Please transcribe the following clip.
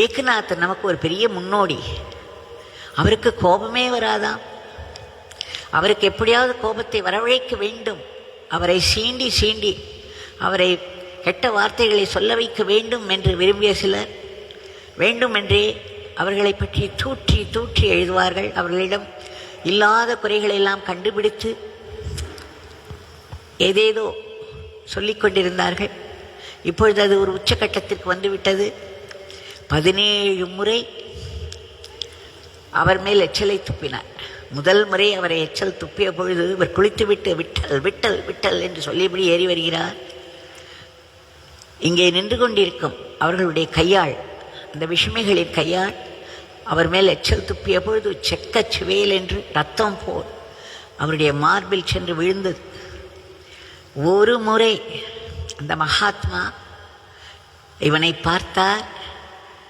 ஏக்நாத் நமக்கு ஒரு பெரிய முன்னோடி. அவருக்கு கோபமே வராதாம். அவருக்கு எப்படியாவது கோபத்தை வரவழைக்க வேண்டும். அவரை சீண்டி சீண்டி அவரை கெட்ட வார்த்தைகளை சொல்ல வைக்க வேண்டும் என்று விரும்பிய சிலர் வேண்டுமென்றே அவர்களை பற்றி தூற்றி தூற்றி எழுதுவார்கள். அவர்களிடம் இல்லாத குறைகளெல்லாம் கண்டுபிடித்து ஏதேதோ சொல்லிக் கொண்டிருந்தார்கள். இப்பொழுது அது ஒரு உச்சக்கட்டத்திற்கு வந்துவிட்டது. 17 முறை அவர் மேல் எச்சலை துப்பினார். முதல் முறை அவரை எச்சல் துப்பிய பொழுது இவர் குளித்துவிட்டு விட்டல் விட்டல் விட்டல் என்று சொல்லியபடி ஏறி வருகிறார். இங்கே நின்று கொண்டிருக்கும் அவர்களுடைய கையாள், அந்த விஷமிகளின் கையாள் அவர் மேல் எச்சல் துப்பிய பொழுது செக்க சிவேல் என்று ரத்தம் போல் அவருடைய மார்பில் சென்று விழுந்தது. ஒரு முறை அந்த மகாத்மா இவனை பார்த்தார்.